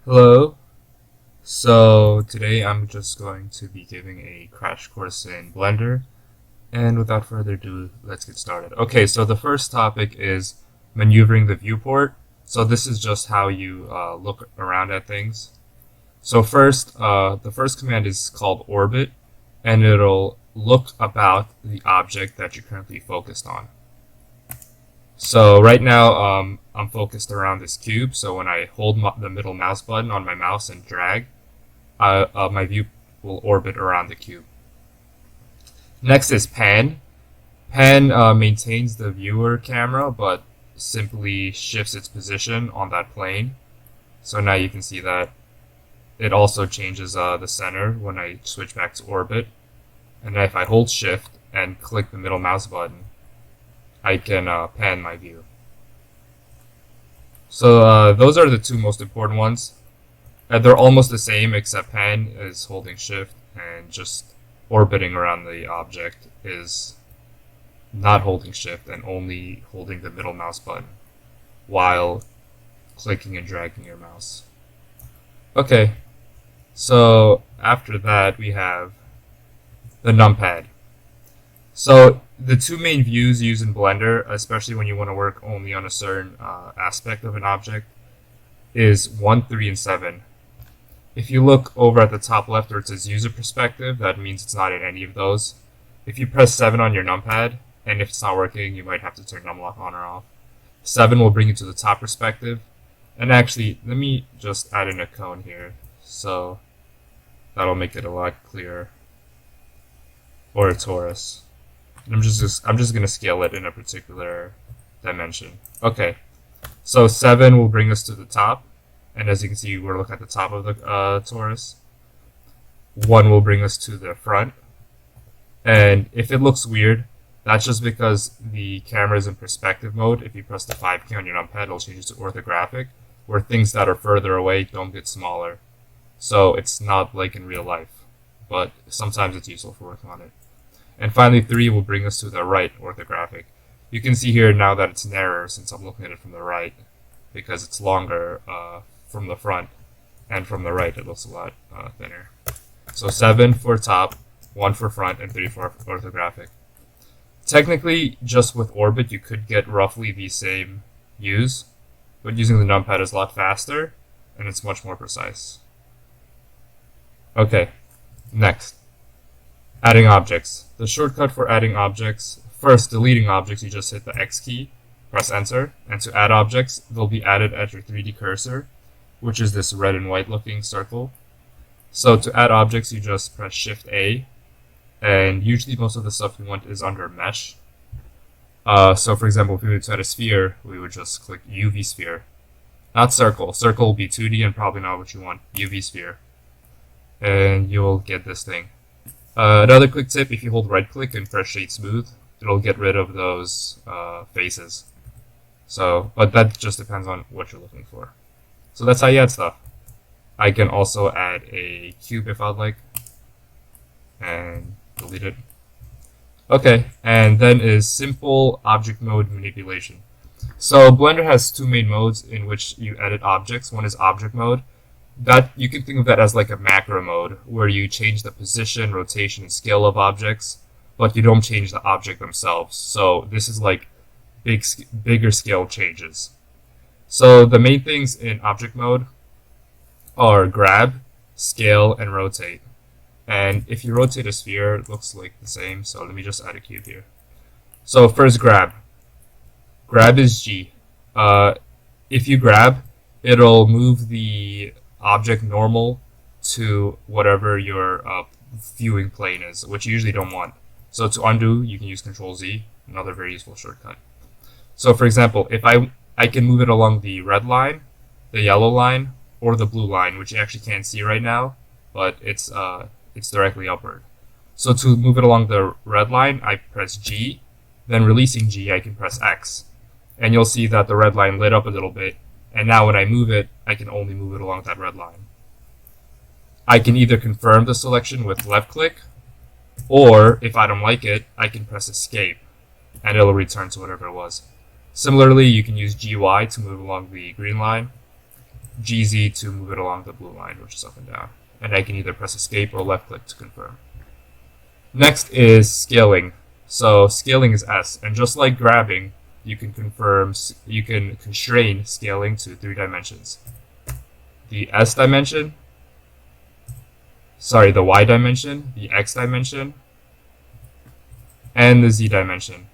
Hello. So today I'm just going to be giving a crash course in Blender. And without further ado, let's get started. Okay, so the first topic is maneuvering the viewport. So this is just how you look around at things. So first, the first command is called orbit, and it'll look about the object that you're currently focused on. So right now, I'm focused around this cube. So when I hold the middle mouse button on my mouse and drag, my view will orbit around the cube. Next is pan. Pan maintains the viewer camera, but simply shifts its position on that plane. So now you can see that it also changes the center when I switch back to orbit. And if I hold shift and click the middle mouse button, I can pan my view. So those are the two most important ones. They're almost the same, except pan is holding shift, and just orbiting around the object is not holding shift and only holding the middle mouse button while clicking and dragging your mouse. Okay, so after that we have the numpad. So the two main views used in Blender, especially when you want to work only on a certain aspect of an object, is 1, 3, and 7. If you look over at the top left where it says user perspective, that means it's not in any of those. If you press 7 on your numpad, and if it's not working, you might have to turn numlock on or off. 7 will bring you to the top perspective. And actually, let me just add in a cone here, so that'll make it a lot clearer. Or a torus. I'm just going to scale it in a particular dimension. Okay, so 7 will bring us to the top, and as you can see, we're looking at the top of the torus. 1 will bring us to the front, and if it looks weird, that's just because the camera is in perspective mode. If you press the 5 key on your numpad, it'll change it to orthographic, where things that are further away don't get smaller. So it's not like in real life, but sometimes it's useful for working on it. And finally, 3 will bring us to the right orthographic. You can see here now that it's narrower since I'm looking at it from the right, because it's longer from the front, and from the right it looks a lot thinner. So 7 for top, 1 for front, and 3 for orthographic. Technically, just with orbit, you could get roughly the same views, but using the numpad is a lot faster, and it's much more precise. Okay, next. Adding objects. The shortcut for adding objects, first deleting objects, you just hit the X key, press enter, and to add objects, they'll be added at your 3D cursor, which is this red and white looking circle. So to add objects, you just press Shift A, and usually most of the stuff you want is under mesh. So for example, if we were to add a sphere, we would just click UV sphere. Not circle. Circle will be 2D and probably not what you want. UV sphere. And you'll get this thing. Another quick tip, if you hold right click and press shade smooth, it'll get rid of those faces. So, but that just depends on what you're looking for. So that's how you add stuff. I can also add a cube if I'd like, and delete it. Okay, and then is simple object mode manipulation. So Blender has two main modes in which you edit objects. One is object mode. That you can think of that as like a macro mode, where you change the position, rotation, and scale of objects, but you don't change the object themselves. So this is like bigger scale changes. So the main things in object mode are grab, scale, and rotate. And if you rotate a sphere, it looks like the same. So let me just add a cube here. So first grab. Grab is G. If you grab, it'll move the object normal to whatever your viewing plane is, which you usually don't want. So to undo, you can use Control Z, another very useful shortcut. So for example, if I can move it along the red line, the yellow line, or the blue line, which you actually can't see right now, but it's directly upward. So to move it along the red line, I press G, then releasing G, I can press X. And you'll see that the red line lit up a little bit, and now when I move it, I can only move it along that red line. I can either confirm the selection with left click, or if I don't like it, I can press escape, and it'll return to whatever it was. Similarly, you can use GY to move along the green line. GZ to move it along the blue line, which is up and down. And I can either press escape or left click to confirm. Next is scaling. So scaling is S, and just like grabbing, you can constrain scaling to 3 dimensions. The S dimension, the Y dimension, the X dimension, and the Z dimension.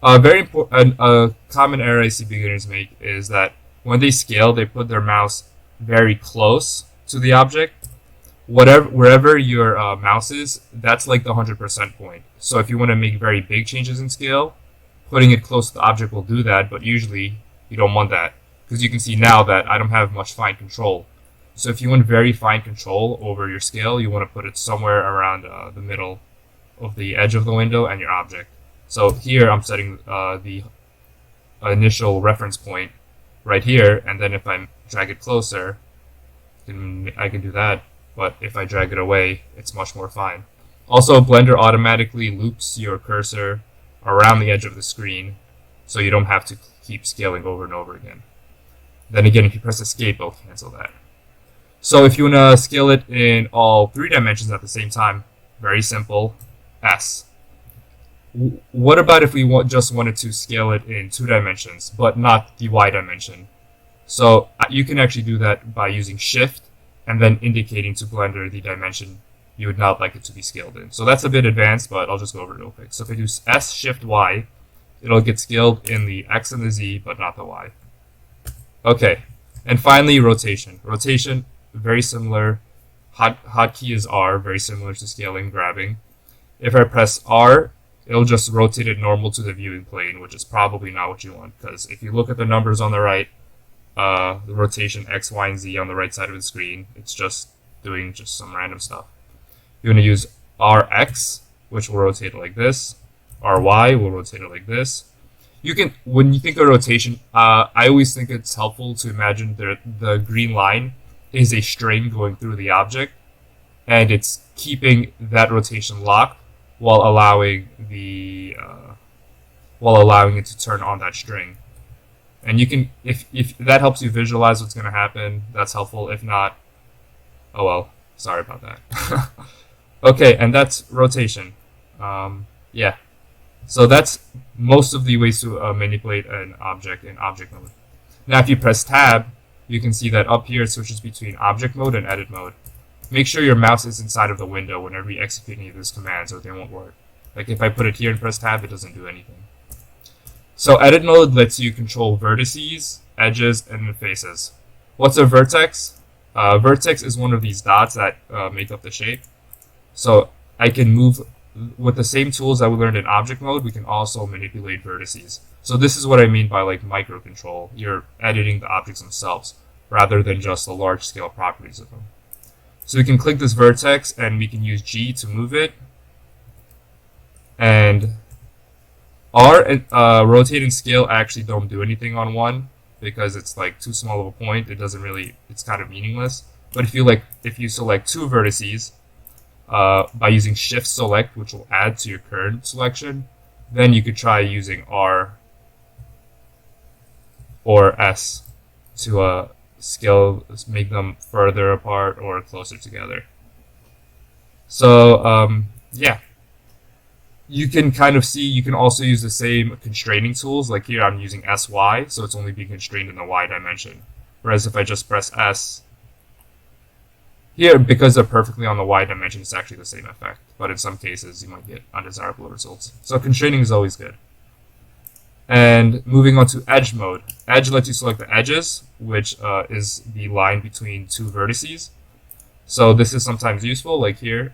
A common error I see beginners make is that when they scale, they put their mouse very close to the object. Wherever your mouse is, that's like the 100% point. So if you want to make very big changes in scale, putting it close to the object will do that, but usually you don't want that, because you can see now that I don't have much fine control. So if you want very fine control over your scale, you want to put it somewhere around the middle of the edge of the window and your object. So here I'm setting the initial reference point right here, and then if I drag it closer, I can do that. But if I drag it away, it's much more fine. Also, Blender automatically loops your cursor around the edge of the screen, so you don't have to keep scaling over and over again. Then again, if you press escape, it'll cancel that. So if you want to scale it in all 3 dimensions at the same time, very simple, S. What about if we just wanted to scale it in 2 dimensions, but not the Y dimension? So you can actually do that by using Shift and then indicating to Blender the dimension you would not like it to be scaled in. So that's a bit advanced, but I'll just go over it real quick. So if I do S, Shift, Y, it'll get scaled in the X and the Z, but not the Y. Okay, and finally, rotation. Rotation, very similar. Hotkey is R, very similar to scaling, grabbing. If I press R, it'll just rotate it normal to the viewing plane, which is probably not what you want, because if you look at the numbers on the right, the rotation X, Y, and Z on the right side of the screen, it's just doing just some random stuff. You're going to use RX, which will rotate it like this. RY will rotate it like this. When you think of rotation, I always think it's helpful to imagine the green line is a string going through the object, and it's keeping that rotation locked while allowing it to turn on that string. And you can, if that helps you visualize what's going to happen, that's helpful. If not, oh well, sorry about that. Okay, and that's rotation. Yeah. So that's most of the ways to manipulate an object in object mode. Now, if you press Tab, you can see that up here it switches between object mode and edit mode. Make sure your mouse is inside of the window whenever you execute any of these commands, or they won't work. Like if I put it here and press Tab, it doesn't do anything. So edit mode lets you control vertices, edges, and faces. What's a vertex? Vertex is one of these dots that make up the shape. So I can move with the same tools that we learned in object mode. We can also manipulate vertices. So this is what I mean by like micro control. You're editing the objects themselves rather than just the large scale properties of them. So we can click this vertex and we can use G to move it. And R and rotate and scale actually don't do anything on one because it's like too small of a point. It doesn't really, it's kind of meaningless. But if you select 2 vertices by using Shift Select, which will add to your current selection, then you could try using R or S to scale, make them further apart or closer together. So yeah. You can kind of see, you can also use the same constraining tools. Like here I'm using SY, so it's only being constrained in the Y dimension. Whereas if I just press S, here, because they're perfectly on the Y dimension, it's actually the same effect. But in some cases, you might get undesirable results. So constraining is always good. And moving on to edge mode. Edge lets you select the edges, which is the line between 2 vertices. So this is sometimes useful. Like here,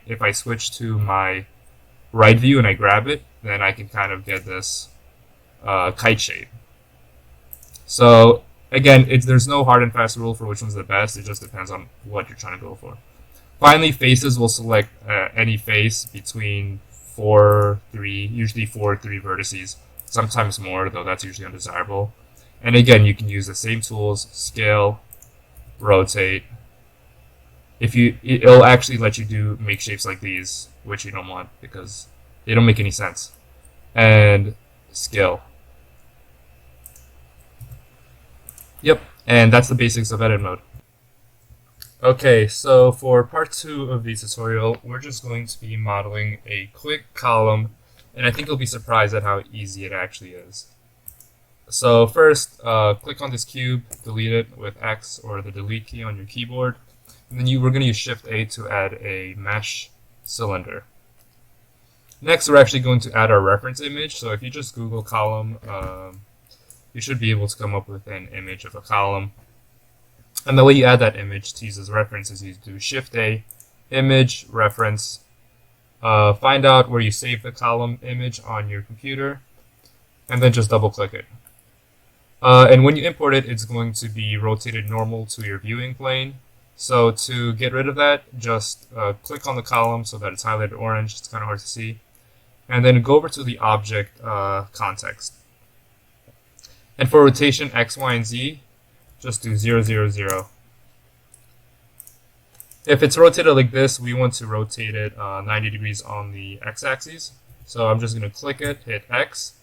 if I switch to my right view and I grab it, then I can kind of get this kite shape. So again, there's no hard and fast rule for which one's the best. It just depends on what you're trying to go for. Finally, faces will select any face between 3 usually 4 or 3 vertices. Sometimes more, though that's usually undesirable. And again, you can use the same tools, scale, rotate. It'll actually let you make shapes like these, which you don't want because they don't make any sense. And scale. Yep. And that's the basics of edit mode. Okay, so for part 2 of the tutorial, we're just going to be modeling a quick column, and I think you'll be surprised at how easy it actually is. So first, click on this cube, delete it with X or the delete key on your keyboard, and then we're going to use Shift A to add a mesh cylinder. Next, we're actually going to add our reference image. So if you just Google column, you should be able to come up with an image of a column. And the way you add that image to use as reference is you do Shift A, image, reference, find out where you save the column image on your computer, and then just double click it. And when you import it, it's going to be rotated normal to your viewing plane. So to get rid of that, just click on the column so that it's highlighted orange. It's kind of hard to see. And then go over to the object context. And for rotation X, Y, and Z, just do 0, 0, 0. If it's rotated like this, we want to rotate it 90 degrees on the x-axis. So I'm just going to click it, hit X,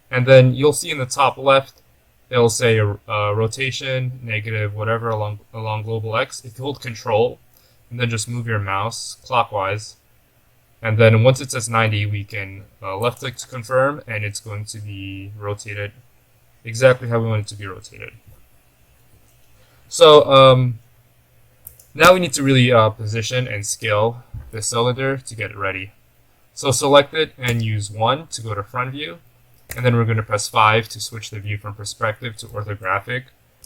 and then you'll see in the top left, it'll say rotation, negative, whatever along global X. If you hold Control, and then just move your mouse clockwise, and then once it says 90, we can left click to confirm, and it's going to be rotated exactly how we want it to be rotated. So now we need to really position and scale the cylinder to get it ready. So select it and use 1 to go to front view, and then we're going to press 5 to switch the view from perspective to orthographic,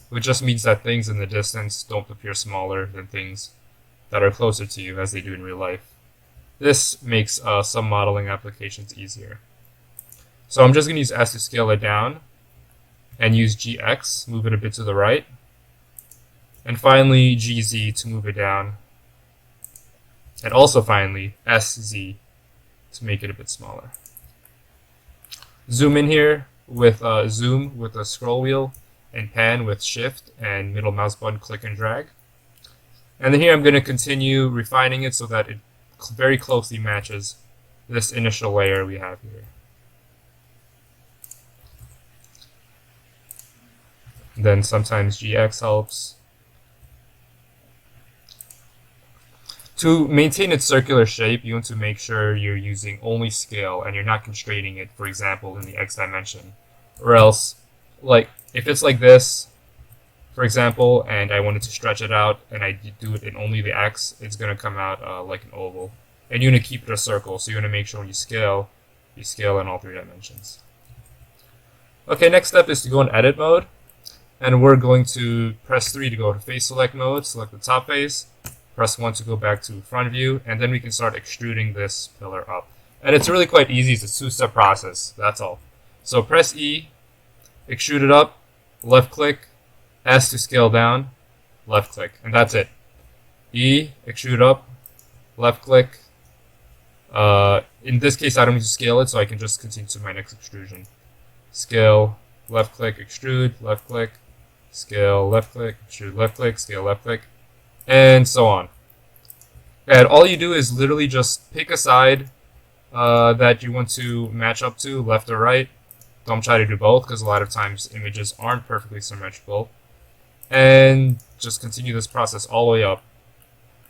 which just means that things in the distance don't appear smaller than things that are closer to you as they do in real life. This makes some modeling applications easier. So I'm just going to use S to scale it down, and use GX, move it a bit to the right, and finally GZ to move it down, and also finally SZ to make it a bit smaller. Zoom in here with zoom with a scroll wheel, and pan with Shift and middle mouse button click and drag. And then here I'm going to continue refining it so that it very closely matches this initial layer we have here. And then sometimes GX helps. To maintain its circular shape, you want to make sure you're using only scale and you're not constraining it, for example, in the X dimension. Or else, like, if it's like this, for example, and I wanted to stretch it out and I do it in only the X, it's going to come out like an oval. And you want to keep it a circle, so you want to make sure when you scale in all 3 dimensions. Okay, next step is to go in edit mode. And we're going to press 3 to go to face select mode, select the top face, press 1 to go back to front view, and then we can start extruding this pillar up. And it's really quite easy, it's a 2-step process, that's all. So press E, extrude it up, left click, S to scale down, left click, and that's it. E, extrude up, left click. In this case I don't need to scale it, so I can just continue to my next extrusion. Scale, left click, extrude, left click, scale, left click, extrude, left click, scale, left click, and so on. And all you do is literally just pick a side that you want to match up to, left or right. Don't try to do both, because a lot of times images aren't perfectly symmetrical. And just continue this process all the way up.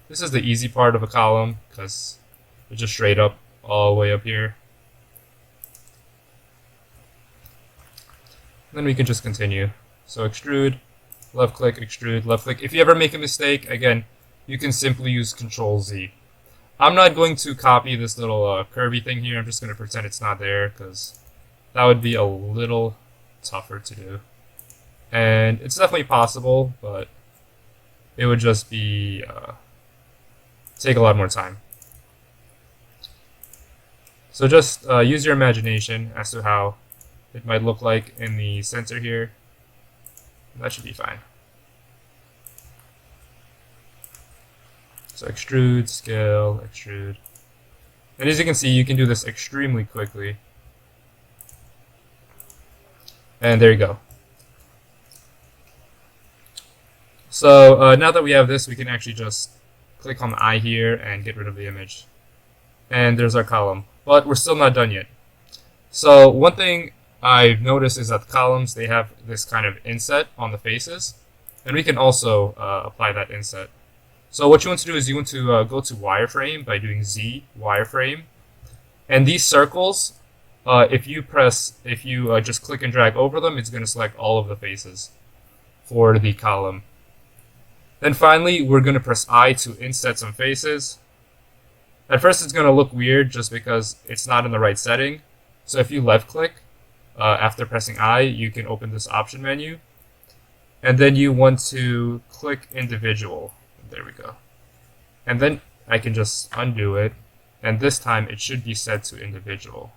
This is the easy part of a column, because it's just straight up all the way up here. Then we can just continue. So extrude, left click, extrude, left click. If you ever make a mistake, again, you can simply use Control Z. I'm not going to copy this little curvy thing here. I'm just going to pretend it's not there, because that would be a little tougher to do. And it's definitely possible, but it would just be take a lot more time. So just use your imagination as to how it might look like in the center here. That should be fine. So extrude, scale, extrude. And as you can see, you can do this extremely quickly. And there you go. So now that we have this, we can actually just click on the eye here and get rid of the image. And there's our column. But we're still not done yet. So one thing I've noticed is that the columns, they have this kind of inset on the faces. And we can also apply that inset. So what you want to do is you want to go to wireframe by doing Z wireframe, and these circles, if you just click and drag over them, it's going to select all of the faces for the column. Then finally, we're going to press I to inset some faces. At first, it's going to look weird just because it's not in the right setting. So if you left click after pressing I, you can open this option menu, and then you want to click individual. There we go. And then I can just undo it, and this time it should be set to individual.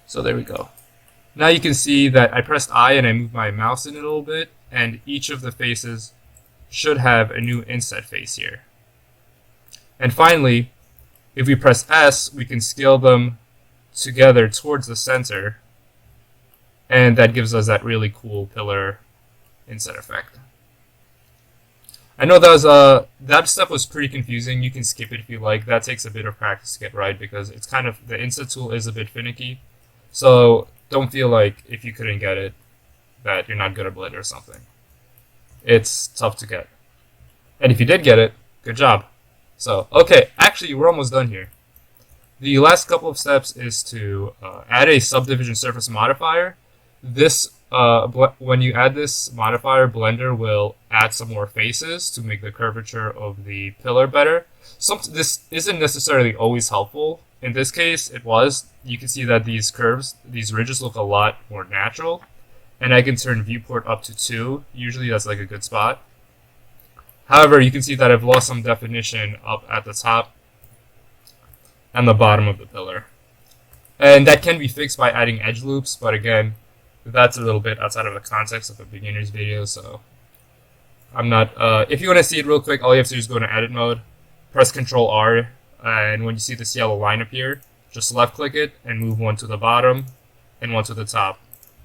So there we go. Now you can see that I pressed I and I moved my mouse in a little bit, and each of the faces should have a new inset face here. And finally, if we press S, we can scale them together towards the center, and that gives us that really cool pillar inset effect. I know that step was pretty confusing. You can skip it if you like. That takes a bit of practice to get right because it's kind of, the inset tool is a bit finicky. So don't feel like if you couldn't get it that you're not good at Blender or something. It's tough to get. And if you did get it, good job. So, okay, actually we're almost done here. The last couple of steps is to add a subdivision surface modifier. This when you add this modifier, Blender will add some more faces to make the curvature of the pillar better. This isn't necessarily always helpful. In this case, it was. You can see that these curves, these ridges look a lot more natural. And I can turn viewport up to 2. Usually that's like a good spot. However, you can see that I've lost some definition up at the top and the bottom of the pillar. And that can be fixed by adding edge loops, but again, that's a little bit outside of the context of a beginner's video, so I'm not... if you want to see it real quick, all you have to do is go into edit mode, press Ctrl R, and when you see this yellow line appear, just left click it and move one to the bottom and one to the top.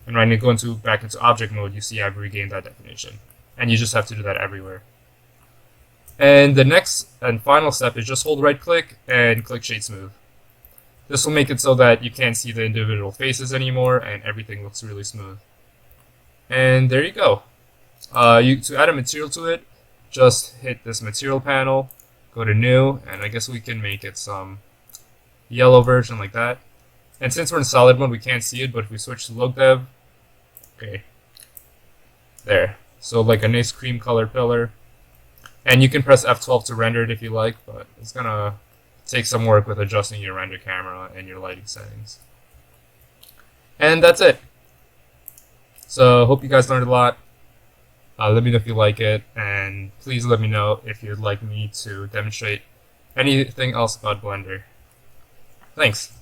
And when you go back into object mode, you see I've regained that definition. And you just have to do that everywhere. And the next and final step is just hold right click and click Shade Smooth. This will make it so that you can't see the individual faces anymore and everything looks really smooth. And there you go. To add a material to it, just hit this material panel, go to new, and I guess we can make it some yellow version like that. And since we're in solid mode, we can't see it, but if we switch to look dev, okay, there. So like a nice cream colored pillar. And you can press F12 to render it if you like, but it's gonna take some work with adjusting your render camera and your lighting settings. And that's it. So hope you guys learned a lot. Let me know if you like it, and please let me know if you'd like me to demonstrate anything else about Blender. Thanks.